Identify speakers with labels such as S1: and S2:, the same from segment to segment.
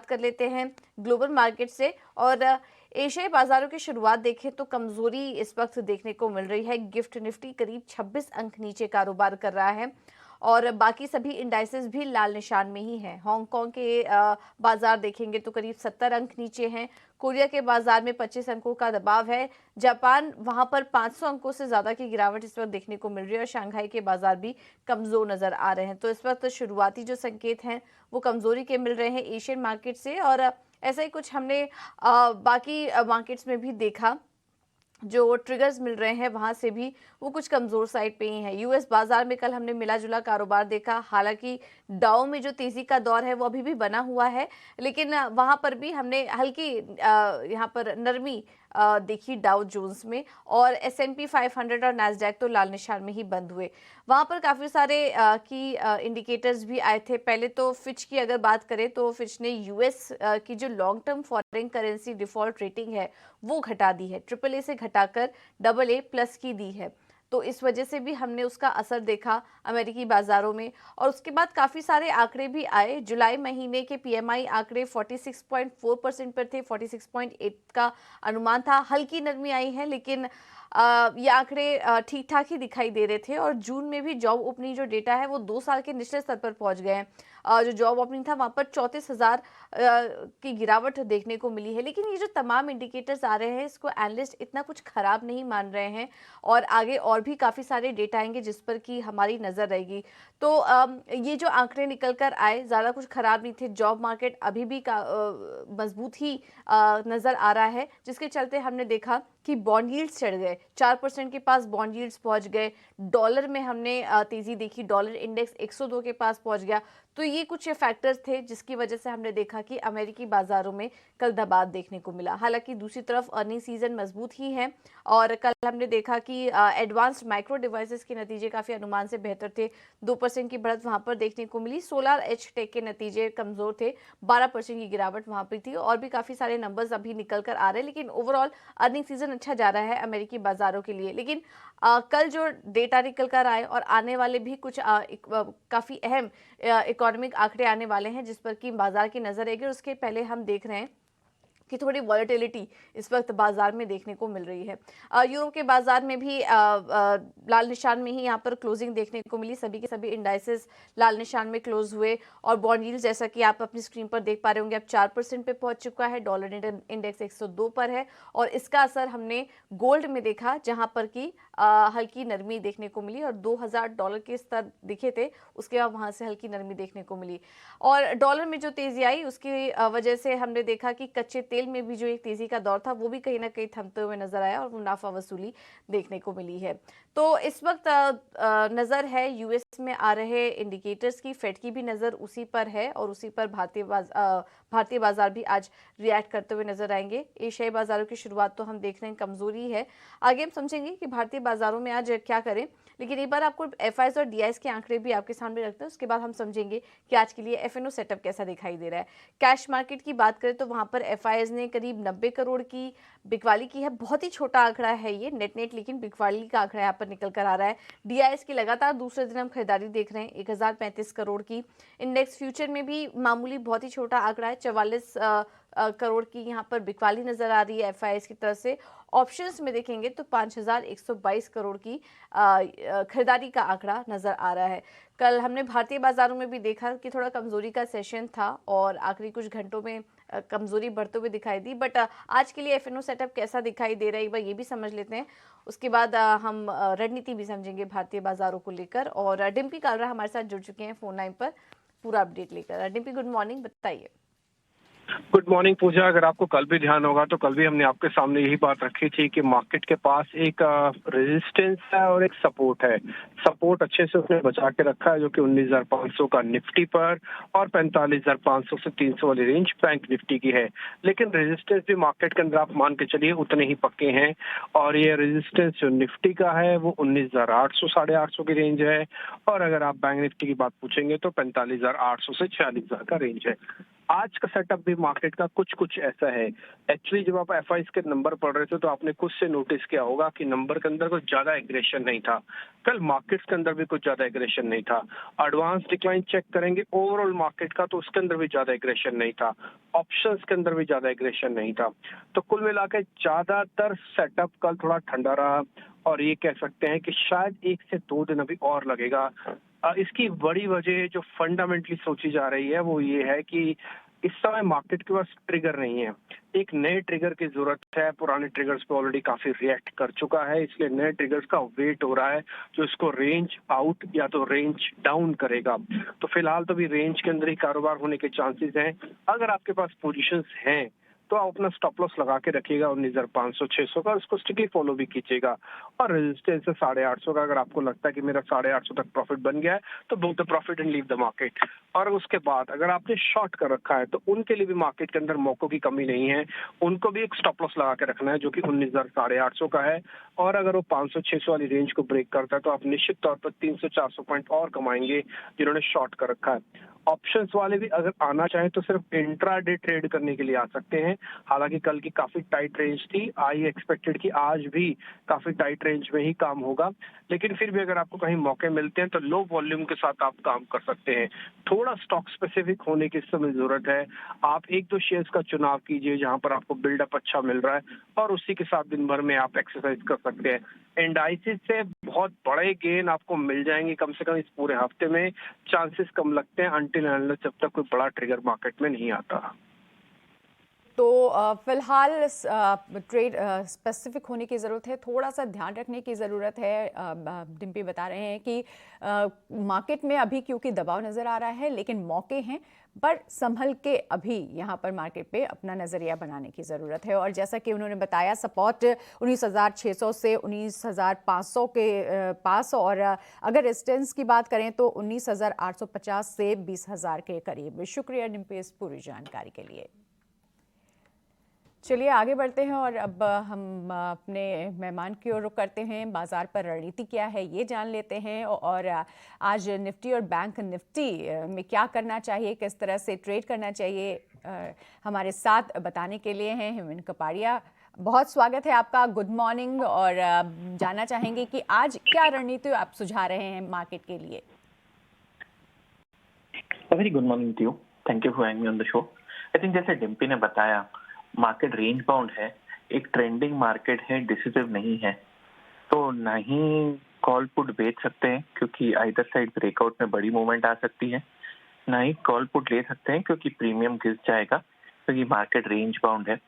S1: कर लेते हैं ग्लोबल मार्केट से और एशियाई बाजारों की शुरुआत देखें तो कमजोरी इस वक्त देखने को मिल रही है। गिफ्ट निफ्टी करीब 26 अंक नीचे कारोबार कर रहा है और बाकी सभी इंडाइसेस भी लाल निशान में ही हैं। हांगकांग के बाजार देखेंगे तो करीब 70 अंक नीचे हैं। कोरिया के बाजार में 25 अंकों का दबाव है। जापान वहां पर 500 अंकों से ज्यादा की गिरावट इस वक्त देखने को मिल रही है और शंघाई के बाजार भी कमजोर नजर आ रहे हैं। तो इस वक्त शुरुआती जो संकेत हैं वो कमजोरी के मिल रहे हैं एशियन मार्केट से और ऐसा ही कुछ हमने बाकी मार्केट्स में भी देखा। जो ट्रिगर्स मिल रहे हैं वहां से भी वो कुछ कमजोर साइड पे ही है। यूएस बाजार में कल हमने मिला जुला कारोबार देखा। हालांकि डाउ में जो तेजी का दौर है वो अभी भी बना हुआ है, लेकिन वहां पर भी हमने हल्की यहाँ पर नरमी देखी डाउ जोन्स में और S&P 500 और नैस्डैक तो लाल निशान में ही बंद हुए। वहां पर काफी सारे की इंडिकेटर्स भी आए थे। पहले तो फिच की अगर बात करें तो फिच ने यूएस की जो long term foreign currency default rating है वो घटा दी है, AAA से घटाकर AA+ की दी है। तो इस वजह से भी हमने उसका असर देखा अमेरिकी बाजारों में। और उसके बाद काफी सारे आंकड़े भी आए। जुलाई महीने के PMI आंकड़े 46.4% पर थे, 46.8 का अनुमान था। हल्की नरमी आई है, लेकिन ये आंकड़े ठीक ठाक ही दिखाई दे रहे थे। और जून में भी जॉब ओपनिंग जो डेटा है वो 2 साल के निचले स्तर पर पहुंच गए हैं। जो जॉब ओपनिंग था वहां पर 34,000 की गिरावट देखने को मिली है। लेकिन ये जो तमाम इंडिकेटर्स आ रहे हैं इसको एनालिस्ट इतना कुछ खराब नहीं मान रहे हैं और आगे और भी काफी सारे डेटा आएंगे जिस पर की हमारी नजर रहेगी। तो ये जो आंकड़े निकल कर आए ज्यादा कुछ खराब नहीं थे। जॉब मार्केट अभी भी मजबूत ही नजर आ रहा है, जिसके चलते हमने देखा कि बॉन्ड यील्ड्स चढ़ गए, 4% के पास बॉन्ड यील्ड्स पहुंच गए। डॉलर में हमने तेजी देखी, डॉलर इंडेक्स 102 के पास पहुंच गया। तो ये कुछ फैक्टर्स थे जिसकी वजह से हमने देखा कि अमेरिकी बाजारों में कल दबाव देखने को मिला। हालांकि दूसरी तरफ अर्निंग सीजन मजबूत ही है और कल हमने देखा कि एडवांस्ड माइक्रो डिवाइसेस के नतीजे काफी अनुमान से बेहतर थे। 2% की बढ़त वहां पर देखने को मिली। सोलर एज टेक के नतीजे कमजोर थे, 12% की गिरावट वहां पर थी। और भी काफी सारे नंबर्स अभी निकल कर आ रहे हैं, लेकिन ओवरऑल अर्निंग सीजन अच्छा जा रहा है अमेरिकी बाजारों के लिए। लेकिन कल जो डेटा निकल कर आए और आने वाले भी कुछ काफी अहम इकोनॉमिक आंकड़े आने वाले हैं जिस पर कि बाजार की नजर रहेगी। उसके पहले हम देख रहे हैं कि थोड़ी वॉलेटिलिटी इस वक्त बाजार में देखने को मिल रही है। यूरोप के बाजार में भी लाल निशान में ही यहाँ पर क्लोजिंग देखने को मिली। सभी के सभी इंडाइसेस लाल निशान में क्लोज हुए और बॉन्ड यील्ड जैसा कि आप अपनी स्क्रीन पर देख पा रहे होंगे अब 4% पे पहुंच चुका है। डॉलर इंडेक्स 102 पर है और इसका असर हमने गोल्ड में देखा, जहां पर की हल्की नरमी देखने को मिली और $2,000 के स्तर दिखे थे, उसके बाद वहां से हल्की नरमी देखने को मिली। और डॉलर में जो तेजी आई उसकी वजह से हमने देखा कि कच्चे तेल में भी जो एक तेजी का दौर था वो भी कहीं ना कहीं थमते हुए नजर आया और मुनाफा वसूली देखने को मिली है। तो इस वक्त नजर है यूएस में आ रहे इंडिकेटर्स की, फेड की भी नजर उसी पर है और उसी पर भारतीय बाजार भी आज रिएक्ट करते हुए नजर आएंगे। एशियाई बाजारों की शुरुआत तो हम देख रहे हैं कमजोरी है, आगे हम समझेंगे कि भारतीय बाजारों में आज क्या करें। लेकिन एक बार आपको एफआईएस और डीआईएस के आंकड़े भी आपके सामने रखते हैं, उसके बाद हम समझेंगे कि आज के लिए एफएनओ सेटअप कैसा दिखाई दे रहा है। कैश मार्केट की बात करें तो वहां पर एफआईएस ने करीब 90 करोड़ की बिकवाली की है। बहुत ही छोटा आंकड़ा है ये नेट, लेकिन बिकवाली का आंकड़ा यहाँ पर निकल कर आ रहा है। डीआईएस की लगातार दूसरे दिन हम खरीदारी देख रहे हैं 1035 करोड़ की। इंडेक्स फ्यूचर में भी मामूली बहुत ही छोटा आंकड़ा है, 44 करोड़ की यहाँ पर बिकवाली नजर आ रही है एफआईएस की तरफ से। ऑप्शंस में देखेंगे तो 5122 करोड़ की खरीदारी का आंकड़ा नजर आ रहा है। कल हमने भारतीय बाजारों में भी देखा कि थोड़ा कमजोरी का सेशन था और आखिरी कुछ घंटों में कमजोरी बढ़ते हुए दिखाई दी। बट आज के लिए एफएनओ सेटअप कैसा दिखाई दे रहा है एक बार ये भी समझ लेते हैं, उसके बाद हम रणनीति भी समझेंगे भारतीय बाजारों को लेकर। और डिम्पी कालरा हमारे साथ जुड़ चुके हैं फोन लाइन पर पूरा अपडेट लेकर। डिम्पी गुड मॉर्निंग, बताइए।
S2: गुड मॉर्निंग पूजा। अगर आपको कल भी ध्यान होगा तो कल भी हमने आपके सामने यही बात रखी थी कि मार्केट के पास एक रेजिस्टेंस है और एक सपोर्ट है। सपोर्ट अच्छे से उसने बचा के रखा है जो कि 19,500 का निफ्टी पर और 45,500 से 300 वाली रेंज बैंक निफ्टी की है। लेकिन रेजिस्टेंस भी मार्केट के अंदर आप मान के चलिए उतने ही पक्के हैं और ये रेजिस्टेंस जो निफ्टी का है वो 19,800 850 की रेंज है और अगर आप बैंक निफ्टी की बात पूछेंगे तो 45,800 से 46,000 का रेंज है। आज का सेटअप भी मार्केट का कुछ कुछ ऐसा है। एक्चुअली जब आप एफआईज के नंबर पढ़ रहे थे तो आपने खुद से नोटिस किया होगा कि नंबर के अंदर कुछ ज्यादा एग्रेशन नहीं था। कल मार्केट्स के अंदर भी कुछ ज्यादा एग्रेशन नहीं था। एडवांस डिक्लाइन चेक करेंगे ओवरऑल मार्केट का तो उसके अंदर भी ज्यादा एग्रेशन नहीं था। ऑप्शंस के अंदर भी ज्यादा एग्रेशन नहीं था। तो कुल मिलाकर ज्यादातर सेटअप कल थोड़ा ठंडा रहा और ये कह सकते हैं कि शायद 1 से 2 दिन अभी और लगेगा। इसकी बड़ी वजह जो फंडामेंटली सोची जा रही है वो ये है कि इस समय मार्केट के पास ट्रिगर नहीं है। एक नए ट्रिगर की जरूरत है। पुराने ट्रिगर्स पे ऑलरेडी काफी रिएक्ट कर चुका है, इसलिए नए ट्रिगर्स का वेट हो रहा है जो इसको रेंज आउट या तो रेंज डाउन करेगा। तो फिलहाल तो भी रेंज के अंदर ही कारोबार होने के चांसेस हैं। अगर आपके पास पोजीशंस हैं तो आप अपना स्टॉप लॉस लगा के रखिएगा 19,500 600 का, उसको स्ट्रिक्टली फॉलो भी कीजिएगा। और रेजिस्टेंस है 850 का। अगर आपको लगता है कि मेरा 850 तक प्रॉफिट बन गया है तो book the profit and leave the market. और उसके बाद अगर आपने शॉर्ट कर रखा है तो उनके लिए भी मार्केट के अंदर मौकों की कमी नहीं है। उनको भी एक स्टॉप लॉस लगा के रखना है जो कि 19,850 का है। और अगर वो 500-600 वाली रेंज को ब्रेक करता है तो आप निश्चित तौर पर 300-400 पॉइंट और कमाएंगे जिन्होंने शॉर्ट कर रखा है। ऑप्शंस वाले भी अगर आना चाहें तो सिर्फ इंट्राडे ट्रेड करने के लिए आ सकते हैं। हालांकि कल की काफी टाइट रेंज थी, आई एक्सपेक्टेड कि आज भी काफी टाइट रेंज में ही काम होगा। लेकिन फिर भी अगर आपको कहीं मौके मिलते हैं तो लो वॉल्यूम के साथ आप काम कर सकते हैं। थोड़ा स्टॉक स्पेसिफिक होने की इस समय जरूरत है। आप 1-2 शेयर्स का चुनाव कीजिए जहां पर आपको बिल्डअप अच्छा मिल रहा है और उसी के साथ दिन भर में आप एक्सरसाइज कर सकते हैं। इंडाइसिस से बहुत बड़े गेन आपको मिल जाएंगे कम से कम इस पूरे हफ्ते में। चांसेस कम लगते हैं अनटिल अनलेस जब तक कोई बड़ा ट्रिगर मार्केट में नहीं आता।
S3: तो फिलहाल ट्रेड स्पेसिफिक होने की ज़रूरत है, थोड़ा सा ध्यान रखने की ज़रूरत है। डिम्पी बता रहे हैं कि मार्केट में अभी क्योंकि दबाव नज़र आ रहा है लेकिन मौके हैं, पर संभल के अभी यहाँ पर मार्केट पे अपना नज़रिया बनाने की ज़रूरत है। और जैसा कि उन्होंने बताया, सपोर्ट 19,600 से 19,500 के पास, और अगर रेजिस्टेंस की बात करें तो 19,850 से 20,000 के करीब। शुक्रिया डिम्पी इस पूरी जानकारी के लिए। चलिए आगे बढ़ते हैं और अब हम अपने मेहमान की ओर रुख करते हैं। बाजार पर रणनीति क्या है ये जान लेते हैं, और आज निफ्टी और बैंक निफ्टी में क्या करना चाहिए, किस तरह से ट्रेड करना चाहिए, हमारे साथ बताने के लिए हैं हेमंत कपाड़िया। बहुत स्वागत है आपका, गुड मॉर्निंग। और जानना चाहेंगे कि आज क्या रणनीति आप सुझा रहे हैं मार्केट के लिए।
S4: Very good morning to you, thank you for having me on the show. I think जैसे डिम्पी ने बताया, मार्केट रेंज बाउंड है, एक ट्रेंडिंग मार्केट है, डिसिसिव नहीं है। तो ना ही कॉल पुट बेच सकते हैं क्योंकि आइदर साइड ब्रेकआउट में बड़ी मूवमेंट आ सकती है, ना ही कॉल पुट ले सकते हैं क्योंकि प्रीमियम घिस जाएगा, क्योंकि मार्केट रेंज बाउंड है।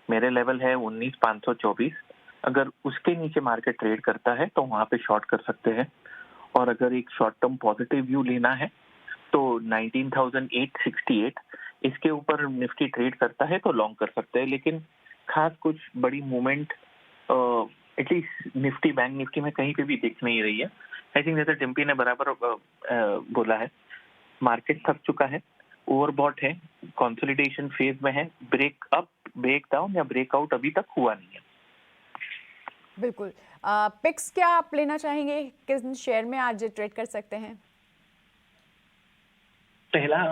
S4: मेरे लेवल है 19,524। अगर उसके नीचे मार्केट ट्रेड करता है तो वहां पे शॉर्ट कर सकते हैं। और अगर एक शॉर्ट टर्म पॉजिटिव व्यू लेना है तो 19,868 इसके ऊपर निफ्टी ट्रेड करता है तो लॉन्ग कर सकते हैं। लेकिन खास कुछ बड़ी movement at least Nifty bank Nifty में कहीं पे भी दिख नहीं रही है। आई थिंक जैसे डिम्पी ने बराबर बोला है, मार्केट थक चुका है, ओवरबॉट है, कंसोलिडेशन फेज में है। ब्रेक अप, ब्रेक डाउन या ब्रेकआउट अभी तक हुआ नहीं है।
S3: बिल्कुल। पिक्स क्या आप लेना चाहेंगे, किस शेयर में आज ट्रेड कर सकते हैं?
S4: पहला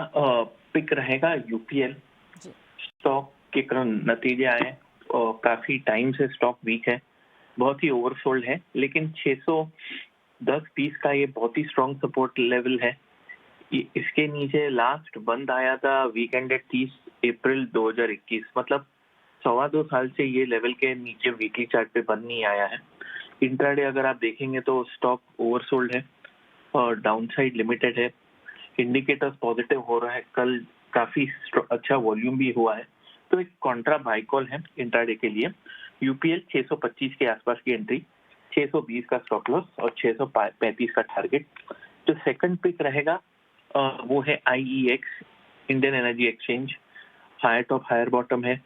S4: पिक रहेगा यूपीएल। स्टॉक के नतीजे आए और काफी टाइम से स्टॉक वीक है, बहुत ही ओवरसोल्ड है, लेकिन 610-20 का ये बहुत ही स्ट्रॉन्ग सपोर्ट लेवल है। इसके नीचे लास्ट बंद आया था वीकेंड 30 अप्रैल 2021, मतलब 2.25 साल से ये लेवल के नीचे वीकली चार्ट पे बंद नहीं आया है। इंट्राडे अगर आप देखेंगे तो स्टॉक ओवरसोल्ड है और डाउनसाइड लिमिटेड है। इंडिकेटर्स पॉजिटिव हो रहा है, कल काफी अच्छा वॉल्यूम भी हुआ है, तो एक कॉन्ट्रा बाय कॉल है इंट्राडे के लिए। यूपीएल 625 के आसपास की एंट्री, 620 का स्टॉप लॉस और 635 का टारगेट। जो सेकंड पिक रहेगा वो है IEX, Indian Energy Exchange. Higher top higher bottom है।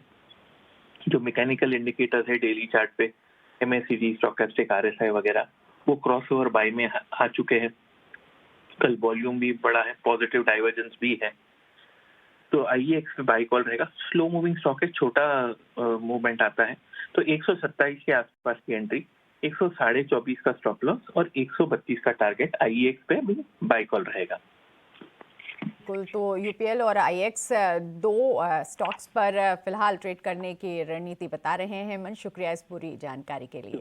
S4: जो मैकेनिकल इंडिकेटर्स है डेली चार्ट पे, एमएसीडी, स्टॉकेस्टिक, आरएसआई वगैरह, वो क्रॉसओवर बाय में आ चुके हैं। कल वॉल्यूम भी बड़ा है, पॉजिटिव डाइवर्जेंस भी है, तो आईईएक्स पे बाय कॉल रहेगा। स्लो मूविंग स्टॉक है, छोटा मूवमेंट आता है, तो 127 के आसपास की एंट्री, 124.5 का स्टॉप लॉस और 132 का टारगेट आईईएक्स पे भी बाय कॉल रहेगा।
S3: बिल्कुल, तो यूपीएल और आईएक्स दो स्टॉक्स पर फिलहाल ट्रेड करने की रणनीति बता रहे हैं। मन, शुक्रिया इस पूरी जानकारी के लिए।